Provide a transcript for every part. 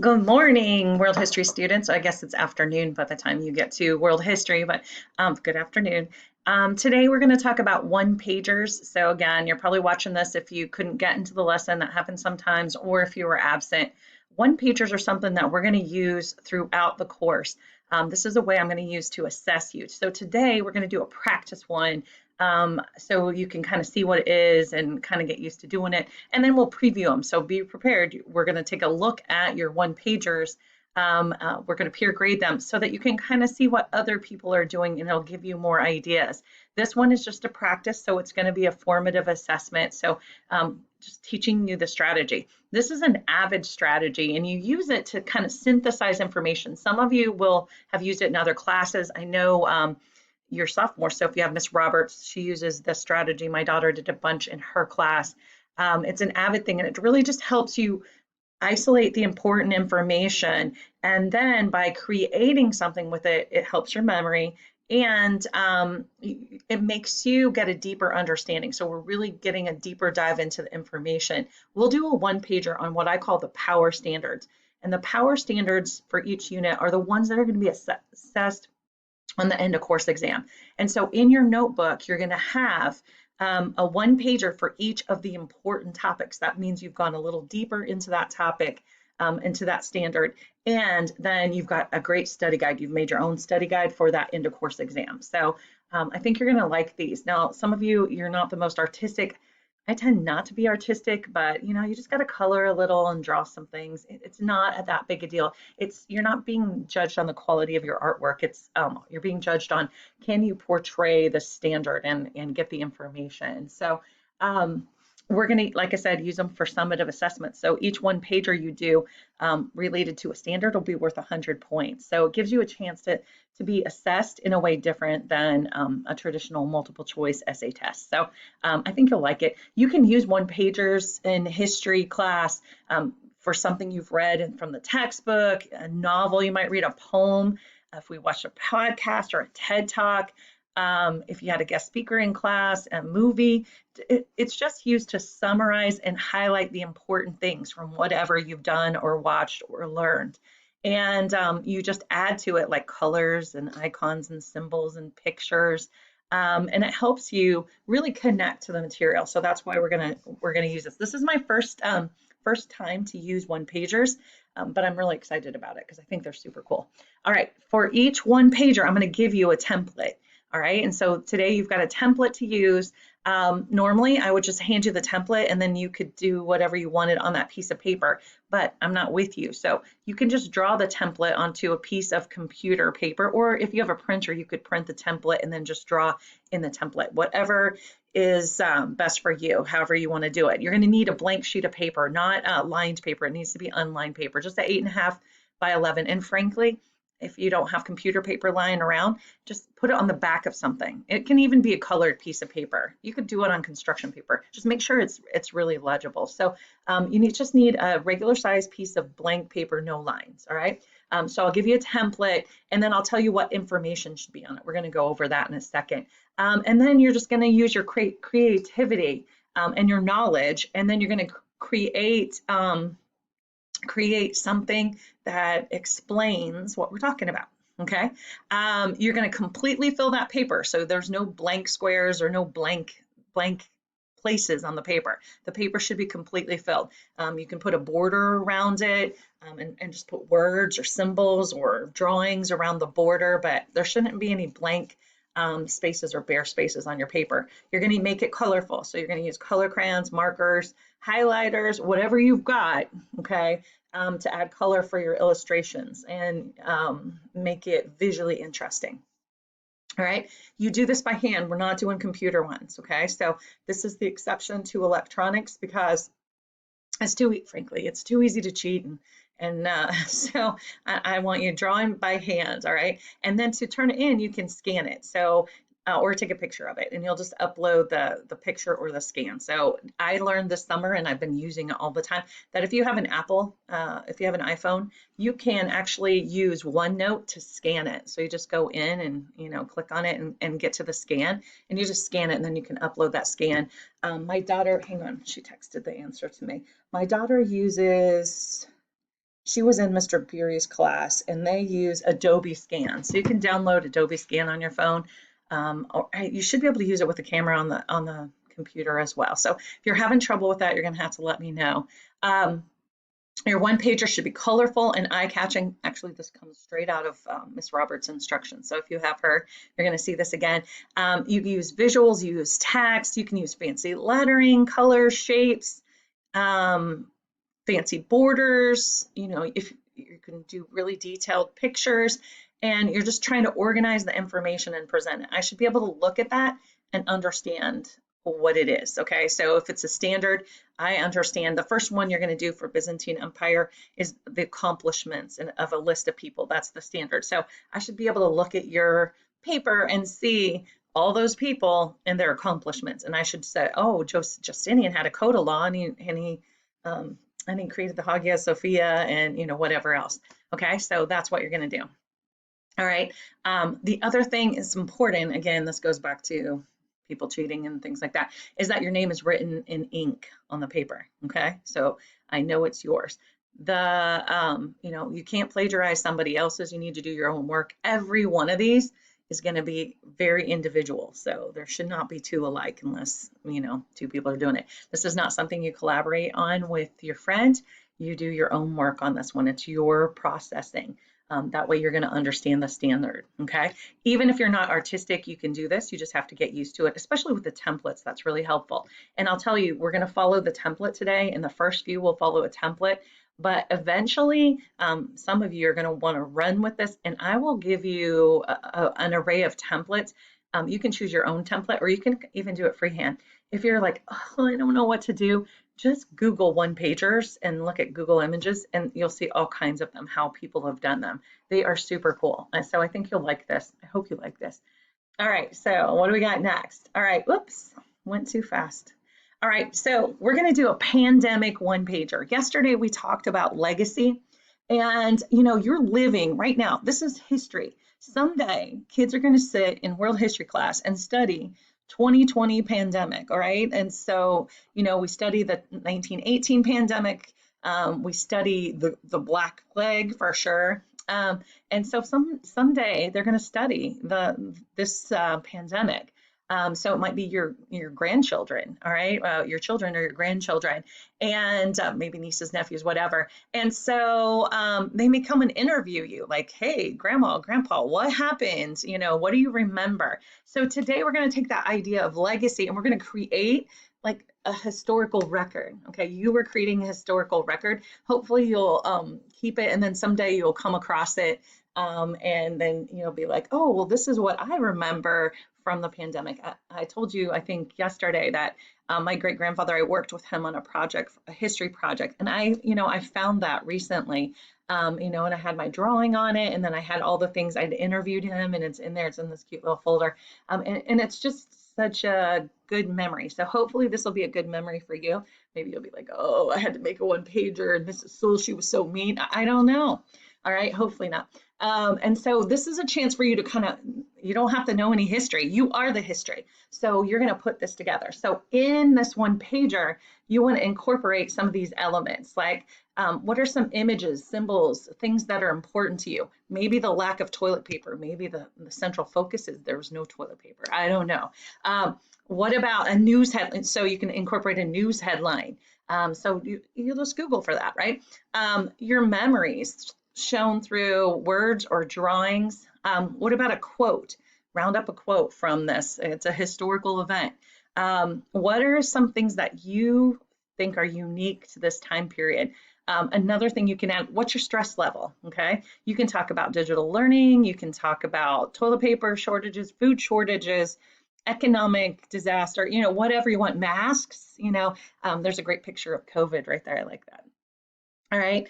Good morning, world history students. I guess it's afternoon by the time you get to world history, but good afternoon. Today we're going to talk about one pagers. So again, you're probably watching this if you couldn't get into the lesson. That happens sometimes, or if you were absent. One pagers are something that we're going to use throughout the course. This is a way I'm going to use to assess you. So today we're going to do a practice one, so you can kind of see what it is and kind of get used to doing it, and then we'll preview them. So be prepared. We're going to take a look at your one pagers. We're going to peer grade them so that you can kind of see what other people are doing, and it'll give you more ideas. This one is just a practice, so it's going to be a formative assessment. So just teaching you the strategy. This is an AVID strategy, and you use it to kind of synthesize information. Some of you will have used it in other classes. I know your sophomore. So if you have Miss Roberts, she uses the strategy. My daughter did a bunch in her class. It's an AVID thing, and it really just helps you isolate the important information. And then by creating something with it, it helps your memory, and it makes you get a deeper understanding. So we're really getting a deeper dive into the information. We'll do a one pager on what I call the power standards. And the power standards for each unit are the ones that are going to be assessed on the end of course exam. And so in your notebook, you're going to have a one pager for each of the important topics. That means you've gone a little deeper into that topic, into that standard. And then you've got a great study guide. You've made your own study guide for that end of course exam. So I think you're going to like these. Now, some of you, you're not the most artistic. I tend not to be artistic, but you just got to color a little and draw some things. It's not that big a deal. You're not being judged on the quality of your artwork. It's you're being judged on, can you portray the standard and get the information. So we're going to, like I said, use them for summative assessments. So each one pager you do related to a standard will be worth 100 points. So it gives you a chance to be assessed in a way different than a traditional multiple choice essay test. So I think you'll like it. You can use one pagers in history class for something you've read from the textbook, a novel you might read, a poem, if we watch a podcast or a TED Talk. If you had a guest speaker in class, a movie, it's just used to summarize and highlight the important things from whatever you've done or watched or learned. And you just add to it like colors and icons and symbols and pictures. And it helps you really connect to the material. So that's why we're gonna use this. This is my first time to use one pagers, but I'm really excited about it because I think they're super cool. All right, for each one pager, I'm gonna give you a template. All right, and so today you've got a template to use. Normally, I would just hand you the template and then you could do whatever you wanted on that piece of paper, but I'm not with you. So you can just draw the template onto a piece of computer paper, or if you have a printer, you could print the template and then just draw in the template, whatever is best for you, however you want to do it. You're going to need a blank sheet of paper, not lined paper. It needs to be unlined paper, just an 8.5 by 11. And frankly, if you don't have computer paper lying around, just put it on the back of something. It can even be a colored piece of paper. You could do it on construction paper. Just make sure it's really legible. So just need a regular size piece of blank paper, no lines, all right? So I'll give you a template and then I'll tell you what information should be on it. We're gonna go over that in a second. And then you're just gonna use your creativity and your knowledge, and then you're gonna create something that explains what we're talking about. Okay, you're going to completely fill that paper, so there's no blank squares or no blank places on the paper. The paper should be completely filled. You can put a border around it and just put words or symbols or drawings around the border, but there shouldn't be any blank spaces or bare spaces on your paper. You're going to make it colorful. So you're going to use color crayons, markers, highlighters, whatever you've got, okay, to add color for your illustrations and make it visually interesting. All right, you do this by hand. We're not doing computer ones, okay? So this is the exception to electronics because frankly, it's too easy to cheat, and so I want you drawing by hand, all right? And then to turn it in, you can scan it, so or take a picture of it, and you'll just upload the picture or the scan. So I learned this summer, and I've been using it all the time, that if you have an Apple, if you have an iPhone, you can actually use OneNote to scan it. So you just go in and click on it and get to the scan, and you just scan it, and then you can upload that scan. My daughter, hang on, she texted the answer to me. My daughter uses She was in Mr. Beery's class, and they use Adobe Scan. So you can download Adobe Scan on your phone, or you should be able to use it with the camera on the computer as well. So if you're having trouble with that, you're going to have to let me know. Your one pager should be colorful and eye-catching. Actually, this comes straight out of Miss Roberts' instructions. So if you have her, you're going to see this again. You can use visuals, you use text, you can use fancy lettering, colors, shapes, fancy borders. You know, if you can do really detailed pictures, and you're just trying to organize the information and present it. I should be able to look at that and understand what it is. Okay, so if it's a standard, I understand the first one you're going to do for Byzantine Empire is the accomplishments of a list of people. That's the standard. So I should be able to look at your paper and see all those people and their accomplishments. And I should say, oh, Justinian had a code of law, and he created the Hagia Sophia, and whatever else. Okay, so that's what you're going to do. All right. The other thing is important. Again, this goes back to people cheating and things like that, is that your name is written in ink on the paper. Okay, so I know it's yours. You can't plagiarize somebody else's. You need to do your own work. Every one of these is going to be very individual. So there should not be two alike unless, two people are doing it. This is not something you collaborate on with your friend. You do your own work on this one. It's your processing. That way you're going to understand the standard, okay? Even if you're not artistic, you can do this. You just have to get used to it, especially with the templates. That's really helpful. And I'll tell you, we're going to follow the template today, and the first few will follow a template. But eventually, some of you are going to want to run with this, and I will give you an array of templates. You can choose your own template, or you can even do it freehand. If you're like, oh, I don't know what to do, just Google one-pagers and look at Google Images, and you'll see all kinds of them, how people have done them. They are super cool. And so I think you'll like this. I hope you like this. All right, so what do we got next? All right, whoops, went too fast. All right, so we're going to do a pandemic one-pager. Yesterday we talked about legacy, and you're living right now. This is history. Someday kids are going to sit in world history class and study 2020 pandemic, all right? And so, we study the 1918 pandemic. We study the Black Plague for sure. And so someday they're going to study this pandemic. So it might be your grandchildren, all right, your children or your grandchildren, and maybe nieces, nephews, whatever. And so they may come and interview you, like, hey, grandma, grandpa, what happened? What do you remember? So today we're going to take that idea of legacy, and we're going to create like a historical record. Okay, you were creating a historical record. Hopefully you'll keep it, and then someday you'll come across it, and then be like, oh, well, this is what I remember from the pandemic. I told you, I think yesterday, that my great grandfather, I worked with him on a project, a history project, and I found that recently, and I had my drawing on it, and then I had all the things I'd interviewed him, and it's in there. It's in this cute little folder, and it's just such a good memory. So hopefully this will be a good memory for you. Maybe you'll be like, oh, I had to make a one pager, and Mrs. Sewell, she was so mean. I don't know. All right, hopefully not. And so this is a chance for you to you don't have to know any history. You are the history. So you're going to put this together. So in this one pager, you want to incorporate some of these elements, like what are some images, symbols, things that are important to you? Maybe the lack of toilet paper. Maybe the central focus is there was no toilet paper. I don't know. What about a news headline? So you can incorporate a news headline. So you just Google for that, right? Your memories shown through words or drawings. What about a quote? Round up a quote from this. It's a historical event. What are some things that you think are unique to this time period? Another thing you can add, what's your stress level? Okay, you can talk about digital learning, you can talk about toilet paper shortages, food shortages, economic disaster, whatever you want, masks, there's a great picture of COVID right there. I like that. All right.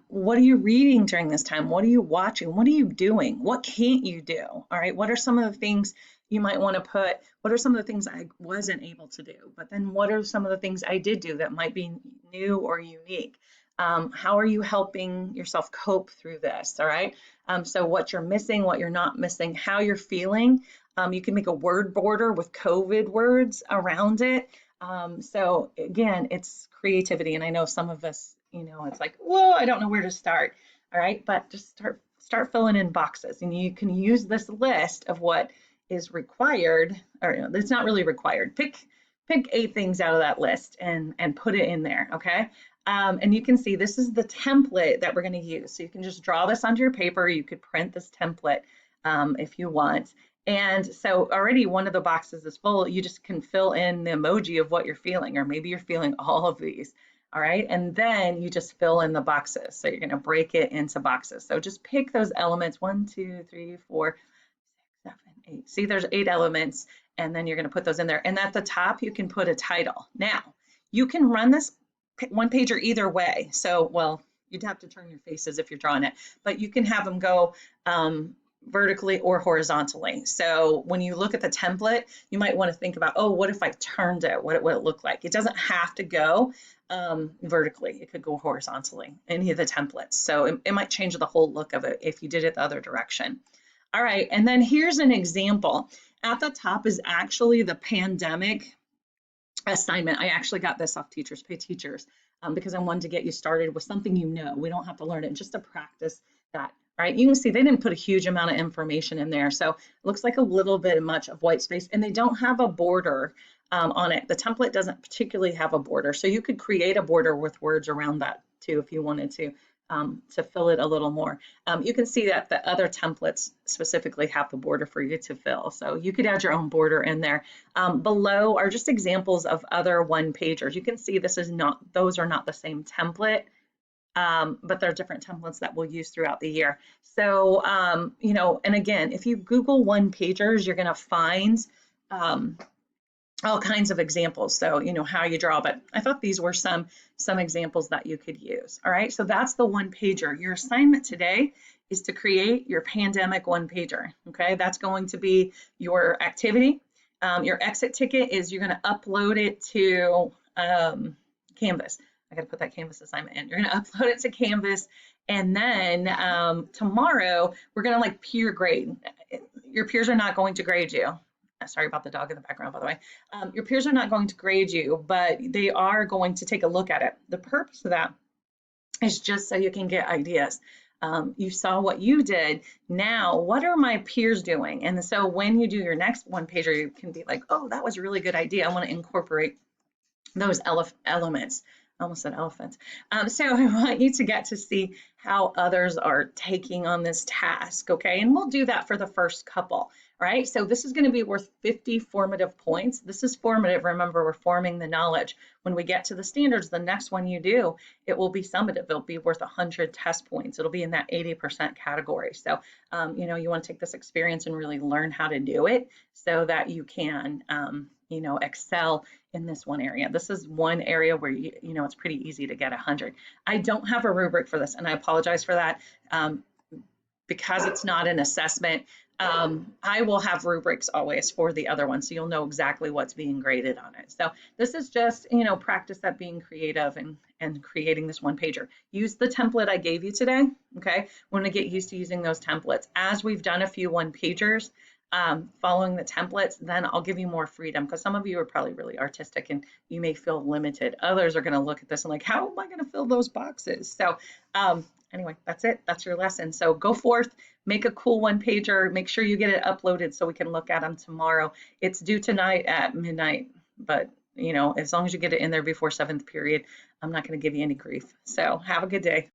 What are you reading during this time? What are you watching? What are you doing? What can't you do? All right. What are some of the things you might want to put? What are some of the things I wasn't able to do? But then what are some of the things I did do that might be new or unique? How are you helping yourself cope through this? All right. So what you're missing, what you're not missing, how you're feeling. You can make a word border with COVID words around it. So again, it's creativity. And I know some of us, it's like, whoa, I don't know where to start. All right, but just start filling in boxes, and you can use this list of what is required, or it's not really required. Pick 8 things out of that list and put it in there, okay? And you can see this is the template that we're going to use. So you can just draw this onto your paper. You could print this template if you want. And so already one of the boxes is full. You just can fill in the emoji of what you're feeling, or maybe you're feeling all of these. All right, and then you just fill in the boxes. So you're going to break it into boxes. So just pick those elements, 1, 2, 3, 4, 6, 7, 8. See, there's 8 elements, and then you're going to put those in there. And at the top, you can put a title. Now, you can run this one pager either way. So, well, you'd have to turn your faces if you're drawing it, but you can have them go vertically or horizontally. So when you look at the template, you might want to think about, oh, what if I turned it? What would it look like? It doesn't have to go vertically. It could go horizontally, any of the templates. So it might change the whole look of it if you did it the other direction. All right, and then here's an example. At the top is actually the pandemic assignment. I actually got this off Teachers Pay Teachers because I wanted to get you started with something you know. We don't have to learn it, just to practice that. Right, you can see they didn't put a huge amount of information in there, so it looks like a little bit much of white space, and they don't have a border on it. The template doesn't particularly have a border, so you could create a border with words around that too if you wanted to fill it a little more. You can see that the other templates specifically have the border for you to fill, so you could add your own border in there. Below are just examples of other one-pagers. You can see those are not the same template. But there are different templates that we'll use throughout the year. So, and again, if you Google one-pagers, you're going to find all kinds of examples. So, how you draw, but I thought these were some examples that you could use. All right, so that's the one-pager. Your assignment today is to create your pandemic one-pager. Okay, that's going to be your activity. Your exit ticket is you're going to upload it to Canvas. I got to put that Canvas assignment in. You're going to upload it to Canvas, and then tomorrow we're going to peer grade. Your peers are not going to grade you. Sorry about the dog in the background, by the way. Your peers are not going to grade you, but they are going to take a look at it. The purpose of that is just so you can get ideas. You saw what you did. Now, what are my peers doing? And so when you do your next one-pager, you can be like, oh, that was a really good idea. I want to incorporate those elements. I almost said elephants. So I want you to get to see how others are taking on this task, okay? And we'll do that for the first couple, right? So this is going to be worth 50 formative points. This is formative. Remember, we're forming the knowledge. When we get to the standards, the next one you do, it will be summative. It'll be worth 100 test points. It'll be in that 80% category. So, you want to take this experience and really learn how to do it so that you can, excel in this one area. This is one area where it's pretty easy to get 100. I don't have a rubric for this, and I apologize for that because it's not an assessment. I will have rubrics always for the other one, so you'll know exactly what's being graded on it. So this is just practice at being creative and creating this one pager. Use the template I gave you today. Okay, we're going to get used to using those templates. As we've done a few one pagers, following the templates, then I'll give you more freedom, because some of you are probably really artistic and you may feel limited. Others are going to look at this and like, how am I going to fill those boxes? So anyway, that's it. That's your lesson. So go forth, make a cool one pager, make sure you get it uploaded so we can look at them tomorrow. It's due tonight at midnight, but as long as you get it in there before 7th period, I'm not going to give you any grief. So have a good day.